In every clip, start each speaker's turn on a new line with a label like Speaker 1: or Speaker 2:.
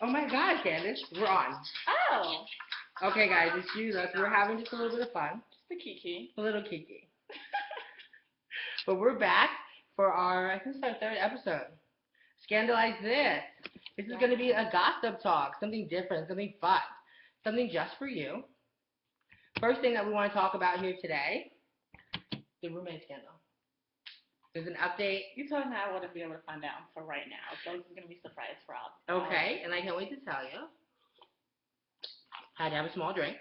Speaker 1: Oh my God, Candace, we're on.
Speaker 2: Oh.
Speaker 1: Okay, guys, excuse us. We're having just a little bit of fun.
Speaker 2: Just a kiki.
Speaker 1: A little kiki. But we're back for our, I think it's our third episode. Scandalize this. This is going to be a gossip talk, something different, something fun, something just for you. First thing that we want to talk about here today, the roommate scandal. There's an update.
Speaker 2: You told me I wouldn't be able to find out until right now, so this is going to be a surprise for all.
Speaker 1: Okay, and I can't wait to tell you. Had to have a small drink.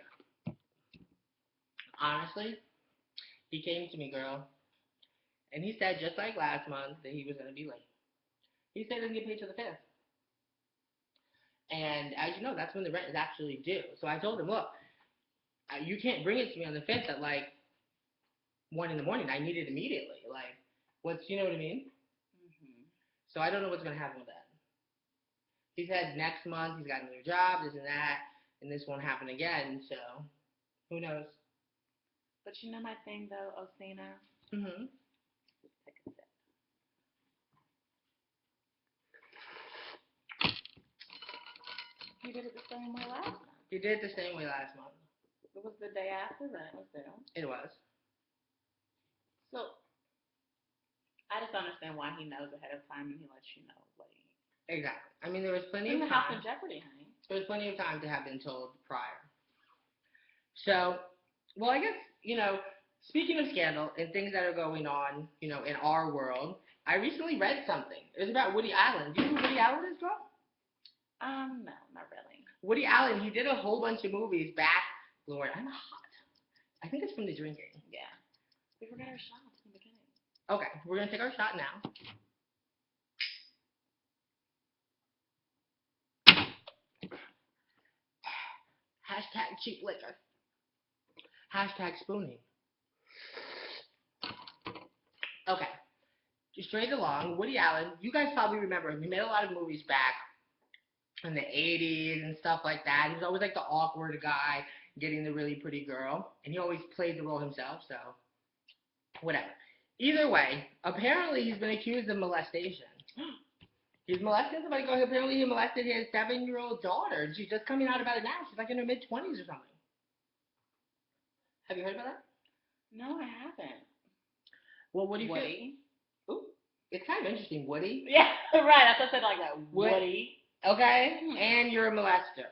Speaker 1: Honestly, he came to me, girl, and he said, just like last month, that he was going to be late. He said he didn't get paid till the 5th. And as you know, that's when the rent is actually due. So I told him, look, you can't bring it to me on the 5th at like 1 in the morning. I need it immediately. Like, you know what I mean?
Speaker 2: Mm-hmm.
Speaker 1: So I don't know what's going to happen with that. He said next month he's got a new job, this and that, and this won't happen again. So who knows?
Speaker 2: But you know my thing, though, Osina?
Speaker 1: Mm-hmm.
Speaker 2: Take a sip. You did it the same way last month.
Speaker 1: He did it the same way last month.
Speaker 2: It was the day after that was due.
Speaker 1: It was.
Speaker 2: So, I just don't understand why he knows ahead of time and he lets you know late.
Speaker 1: Exactly. I mean, there was plenty of
Speaker 2: time. House in Jeopardy, honey.
Speaker 1: There was plenty of time to have been told prior. So, well, I guess, speaking of scandal and things that are going on, in our world, I recently read something. It was about Woody Allen. Do you know who Woody Allen is, girl?
Speaker 2: No, not really.
Speaker 1: Woody Allen, he did a whole bunch of movies back. Lord, I'm hot. I think it's from the drinking.
Speaker 2: Yeah. We forgot our shots in the beginning.
Speaker 1: Okay, we're going to take our shot now. Hashtag cheap liquor. Hashtag spooning. Okay. Just straight along, Woody Allen, you guys probably remember him. He made a lot of movies back in the 80s and stuff like that. He was always like the awkward guy getting the really pretty girl. And he always played the role himself, so whatever. Either way, apparently he's been accused of molestation. He's molested somebody. Apparently he molested his 7-year-old daughter. She's just coming out about it now. She's like in her mid-20s or something. Have you heard about that?
Speaker 2: No, I haven't.
Speaker 1: Well, what do you
Speaker 2: Woody?
Speaker 1: Think? Ooh, it's kind of interesting. Woody?
Speaker 2: Yeah, right. I thought I said like that. Woody.
Speaker 1: Okay, and you're a molester.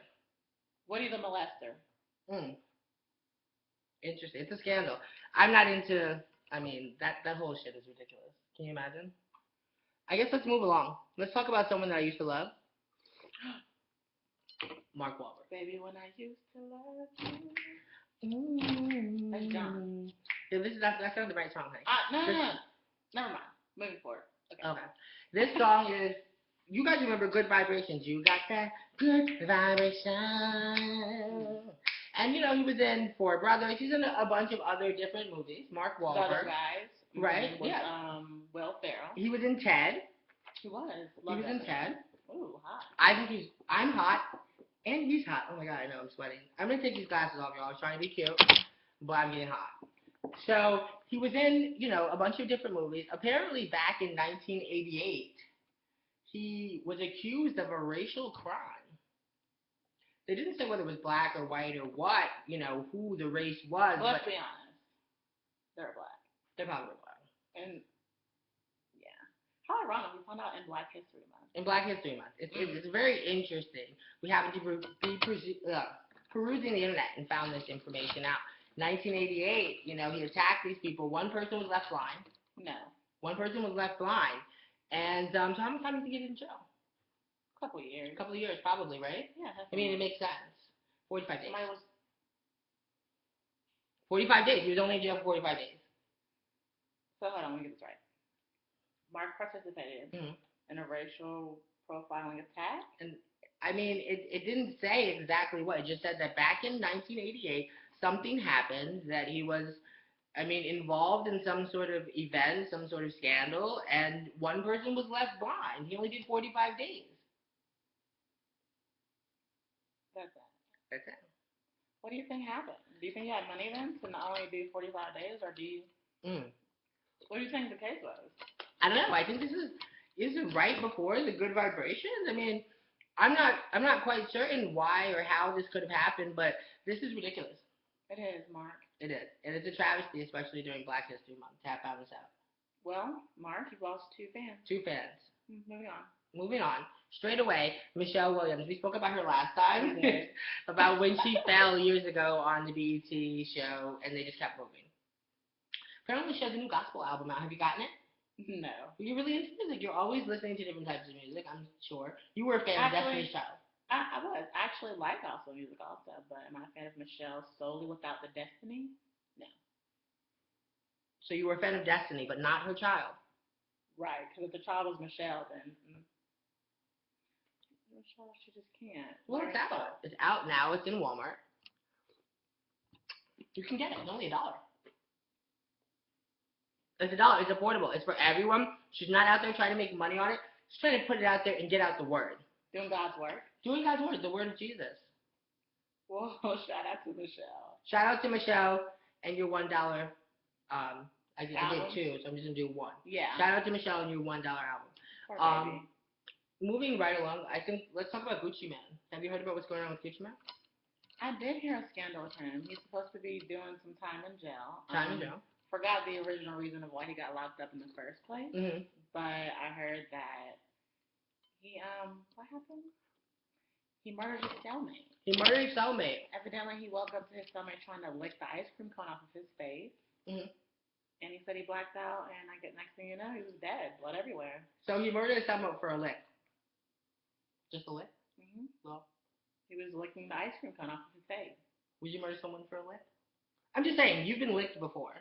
Speaker 2: Woody the molester.
Speaker 1: Interesting. It's a scandal. I'm not into, that whole shit is ridiculous. Can you imagine? I guess let's move along. Let's talk about someone that I used to love. Mark Wahlberg.
Speaker 2: Baby, when I used to love you. That's John.
Speaker 1: Yeah, that's not the right song, honey.
Speaker 2: No. Never mind. Moving forward. Okay.
Speaker 1: This song is, you guys remember Good Vibrations. You got that good vibration. And, he was in Four Brothers. He's in a bunch of other different movies. Mark Wahlberg.
Speaker 2: Other guys.
Speaker 1: Right?
Speaker 2: Was, Will Ferrell.
Speaker 1: He was in Ted.
Speaker 2: He was.
Speaker 1: He was in Ted.
Speaker 2: Ooh, hot.
Speaker 1: I'm hot. And he's hot. Oh my God, I know, I'm sweating. I'm going to take these glasses off, y'all. I was trying to be cute, but I'm getting hot. So, he was in, a bunch of different movies. Apparently, back in 1988, he was accused of a racial crime. They didn't say whether it was black or white or what, who the race was.
Speaker 2: Well, let's be honest. They're black.
Speaker 1: They're probably black.
Speaker 2: And, yeah. How ironic, we found out in Black History Month.
Speaker 1: In Black History Month. It's very interesting. We happened to be perusing the internet and found this information out. 1988, he attacked these people. One person was left blind.
Speaker 2: No.
Speaker 1: One person was left blind. And so how much time did he get in jail?
Speaker 2: A couple of years.
Speaker 1: Probably, right?
Speaker 2: Yeah.
Speaker 1: It makes sense. 45 days. 45
Speaker 2: 45
Speaker 1: days. He was only in jail for 45 days.
Speaker 2: So hold on, let me get this right. Mark participated in a racial profiling attack?
Speaker 1: And it didn't say exactly what. It just said that back in 1988, something happened, that he was, involved in some sort of event, some sort of scandal, and one person was left blind. He only did 45 days.
Speaker 2: That's it.
Speaker 1: That's it.
Speaker 2: What do you think happened? Do you think he had money then to not only do 45 days, or do you... What do you think the case was?
Speaker 1: I don't know. I think this is, is it right before the Good Vibrations? I mean, I'm not quite certain why or how this could have happened, but this is ridiculous.
Speaker 2: It is, Mark.
Speaker 1: It is, and it's a travesty, especially during Black History Month. To have found this out.
Speaker 2: Well, Mark, you've lost 2 fans.
Speaker 1: 2 fans.
Speaker 2: Moving on.
Speaker 1: Moving on. Straight away, Michelle Williams. We spoke about her last time.
Speaker 2: We did.
Speaker 1: About when she fell years ago on the BET show, and they just kept moving. Apparently, she has a new gospel album out. Have you gotten it?
Speaker 2: No.
Speaker 1: You're really into music. You're always listening to different types of music, I'm sure. You were a fan of Destiny's Child.
Speaker 2: I was. I actually like gospel music also, but am I a fan of Michelle solely without the Destiny? No.
Speaker 1: So you were a fan of Destiny, but not her child.
Speaker 2: Right, because if the child was Michelle, then Michelle, she just can't.
Speaker 1: Well, it's out. It's out now. It's in Walmart. You can get it. It's only $1. It's $1. It's affordable. It's for everyone. She's not out there trying to make money on it. She's trying to put it out there and get out the word.
Speaker 2: Doing God's work.
Speaker 1: Doing God's word. The word of Jesus.
Speaker 2: Whoa! Shout out to Michelle.
Speaker 1: Shout out to Michelle and your $1. I did 2, so I'm just gonna do 1.
Speaker 2: Yeah.
Speaker 1: Shout out to Michelle and your $1 album.
Speaker 2: Poor baby.
Speaker 1: Moving right along, I think let's talk about Gucci Mane. Have you heard about what's going on with Gucci Mane?
Speaker 2: I did hear a scandal with him. He's supposed to be doing some time in jail.
Speaker 1: Time in jail.
Speaker 2: Forgot the original reason of why he got locked up in the first place.
Speaker 1: Mm-hmm.
Speaker 2: But I heard that he what happened? He murdered his cellmate.
Speaker 1: He murdered his cellmate.
Speaker 2: Evidently, he woke up to his cellmate trying to lick the ice cream cone off of his face.
Speaker 1: Mm-hmm. And
Speaker 2: he said he blacked out, and I get next thing you know, he was dead, blood everywhere.
Speaker 1: So he murdered his cellmate for a lick. Just a lick?
Speaker 2: Mm-hmm.
Speaker 1: Well,
Speaker 2: he was licking the ice cream cone off of his face.
Speaker 1: Would you murder someone for a lick? I'm just saying, you've been licked before.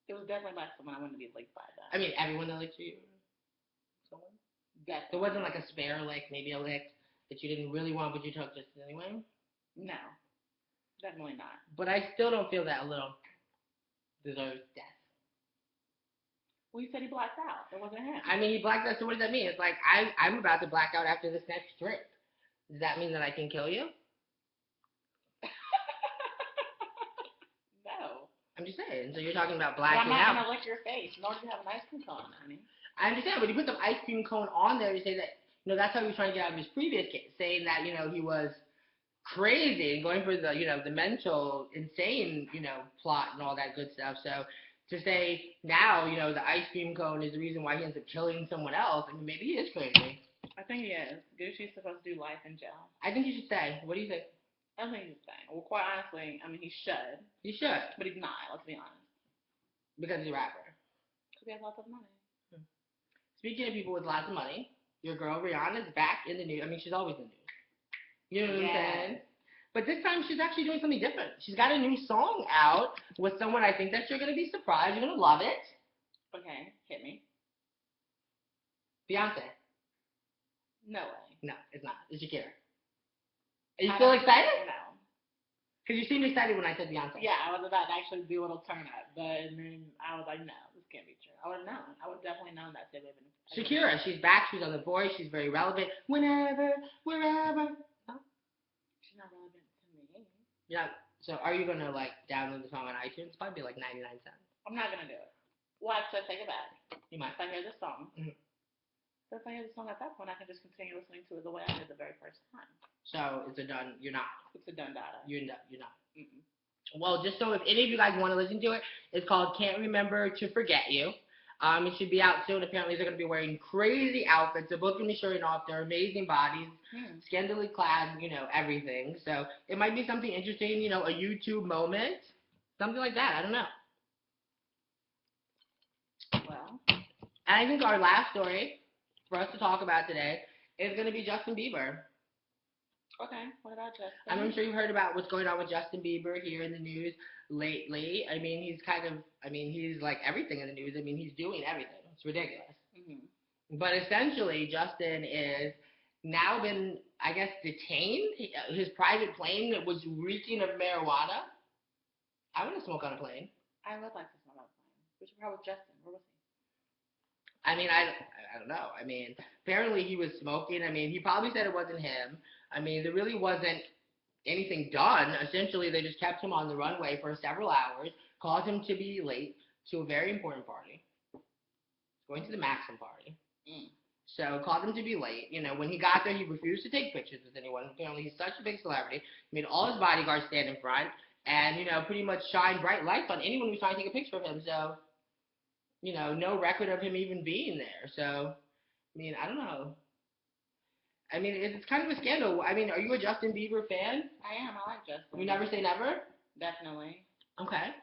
Speaker 2: It was definitely like someone I wanted to be licked by. That.
Speaker 1: I mean, everyone that licked you. Someone.
Speaker 2: Definitely.
Speaker 1: There wasn't like a spare lick, maybe a lick that you didn't really want, but you took just anyway.
Speaker 2: No, definitely not.
Speaker 1: But I still don't feel that a little deserves death.
Speaker 2: Well, he said he blacked out. It wasn't him.
Speaker 1: I mean, he blacked out, so what does that mean? It's like, I'm about to black out after this next trip. Does that mean that I can kill you?
Speaker 2: No.
Speaker 1: I'm just saying. So you're talking about blacking out.
Speaker 2: But I'm not going to lick your face, nor do you have an ice cream cone, honey.
Speaker 1: I understand, but you put some ice cream cone on there to say that, that's how he was trying to get out of his previous case, saying that, he was crazy and going for the, the mental, insane, plot and all that good stuff. So to say now, the ice cream cone is the reason why he ends up killing someone else, I mean, maybe he is crazy.
Speaker 2: I think he is. Gucci's supposed to do life in jail.
Speaker 1: I think he should stay. What do you think?
Speaker 2: I think he should stay. Well, quite honestly, I mean, he should.
Speaker 1: He should.
Speaker 2: But he's not, let's be honest.
Speaker 1: Because he's a rapper.
Speaker 2: Because he has lots of money.
Speaker 1: Speaking of people with lots of money, your girl Rihanna's back in the news. I mean, she's always in the news. You know what I'm saying? But this time she's actually doing something different. She's got a new song out with someone I think that you're going to be surprised. You're going to love it.
Speaker 2: Okay, hit me.
Speaker 1: Beyonce.
Speaker 2: No way.
Speaker 1: No, it's not. It's Shakira. Are you still excited?
Speaker 2: No.
Speaker 1: Because you seemed excited when I said Beyonce.
Speaker 2: Yeah, I was about to actually do a little turn up, but then I was like, no, this can't be true. I would have known. I would have definitely known that.
Speaker 1: Shakira, she's back. She's on The Voice. She's very relevant. Whenever, wherever.
Speaker 2: Huh? She's not relevant to me.
Speaker 1: Yeah. So are you going to, download the song on iTunes? It's probably 99 cents.
Speaker 2: I'm not going to do it. Well, actually, I take it back.
Speaker 1: You might.
Speaker 2: If I hear the song.
Speaker 1: Mm-hmm.
Speaker 2: So if I hear the song at that point, I can just continue listening to it the way I did the very first time.
Speaker 1: So it's a done. You're not.
Speaker 2: It's a done data.
Speaker 1: You're not.
Speaker 2: Mm-mm.
Speaker 1: Well, just so if any of you guys want to listen to it, it's called Can't Remember to Forget You. It should be out soon. Apparently, they're going to be wearing crazy outfits. They're both going to be showing off their amazing bodies, scandalously clad, everything. So it might be something interesting, a YouTube moment, something like that. I don't know.
Speaker 2: Well,
Speaker 1: and I think our last story for us to talk about today is going to be Justin Bieber.
Speaker 2: Okay, what about Justin?
Speaker 1: I'm sure you've heard about what's going on with Justin Bieber here in the news lately. I mean, he's like everything in the news. I mean, he's doing everything. It's ridiculous. Mm-hmm. But essentially, Justin is now been, I guess, detained. His private plane was reeking of marijuana. I want to smoke on a plane.
Speaker 2: I would like to smoke on a plane. Which part was Justin? Where was he?
Speaker 1: I mean, I don't know. I mean, apparently he was smoking. I mean, he probably said it wasn't him. I mean, there really wasn't anything done. Essentially, they just kept him on the runway for several hours, caused him to be late to a very important party. going to the Maxim party.
Speaker 2: Mm.
Speaker 1: So called him to be late. You know, when he got there, he refused to take pictures with anyone. Apparently, he's such a big celebrity. He made all his bodyguards stand in front and, you know, pretty much shine bright lights on anyone who's trying to take a picture of him. So, you know, no record of him even being there. So, I mean, I don't know. I mean, it's kind of a scandal. I mean, are you a Justin Bieber fan?
Speaker 2: I am. I like Justin.
Speaker 1: You never say never?
Speaker 2: Definitely.
Speaker 1: Okay.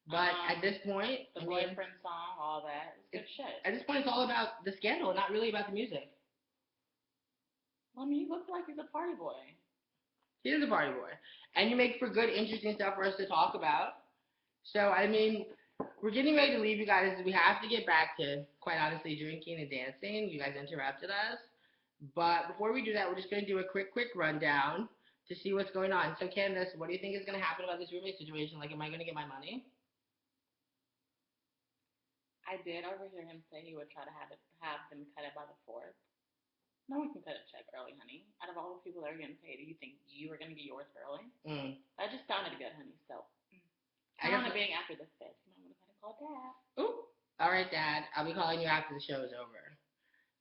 Speaker 1: But at this point,
Speaker 2: the boyfriend song, all that, it's good shit.
Speaker 1: At this point, it's all about the scandal, not really about the music.
Speaker 2: Well, I mean, he looks like he's a party boy.
Speaker 1: He is a party boy, and you make for good, interesting stuff for us to talk about. So, I mean, we're getting ready to leave you guys. We have to get back to, quite honestly, drinking and dancing. You guys interrupted us. But before we do that, we're just going to do a quick rundown to see what's going on. So, Candace, what do you think is going to happen about this roommate situation? Like, am I going to get my money?
Speaker 2: I did overhear him say he would try to have them cut it by the 4th. No one can cut a check early, honey. Out of all the people that are getting paid, do you think you are going to get yours early? That just sounded good, honey. So, I want it being after the 5th. You might want to kind of call Dad.
Speaker 1: Ooh. All right, Dad. I'll be calling you after the show is over.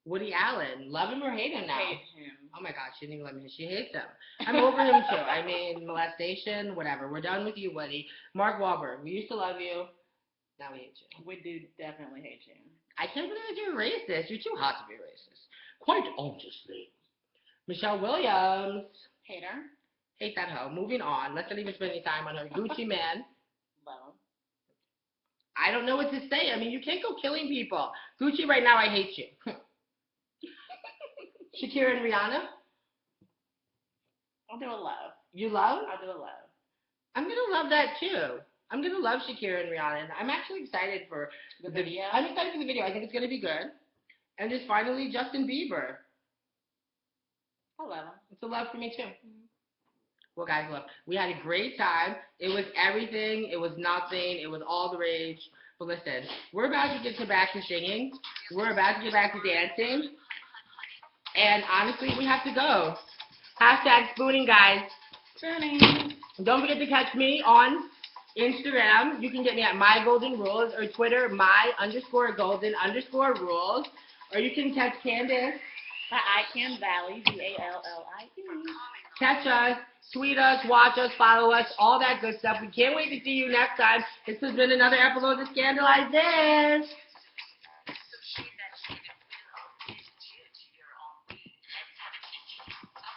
Speaker 1: Woody Allen, love him or hate him now?
Speaker 2: Hate him.
Speaker 1: Oh my God, she didn't even let me. She hates him. I'm over him too. I mean, molestation, whatever. We're done with you, Woody. Mark Wahlberg, we used to love you. Now we hate you.
Speaker 2: We do definitely hate you.
Speaker 1: I can't believe you're racist. You're too hot to be racist. Quite honestly. Michelle Williams.
Speaker 2: Hater.
Speaker 1: Hate that hoe. Moving on. Let's not even spend any time on her. Gucci Man.
Speaker 2: Love him.
Speaker 1: I don't know what to say. I mean, you can't go killing people. Gucci, right now, I hate you. Shakira and Rihanna.
Speaker 2: I'll do a love.
Speaker 1: You love?
Speaker 2: I'll do a love.
Speaker 1: I'm going to love that too. I'm going to love Shakira and Rihanna. And I'm actually excited for
Speaker 2: the video.
Speaker 1: I'm excited for the video. I think it's going to be good. And just finally, Justin Bieber.
Speaker 2: I love him.
Speaker 1: It's a love for me too. Well, guys, look, we had a great time. It was everything. It was nothing. It was all the rage. But listen, we're about to get back to singing. We're about to get back to dancing. And honestly, we have to go. Hashtag spooning, guys.
Speaker 2: Spooning.
Speaker 1: Don't forget to catch me on Instagram. You can get me at MyGoldenRules or Twitter, my_golden_rules. Or you can catch Candace
Speaker 2: at ICANN Valley, VALLIE.
Speaker 1: Catch us, tweet us, watch us, follow us, all that good stuff. We can't wait to see you next time. This has been another episode of Scandalize.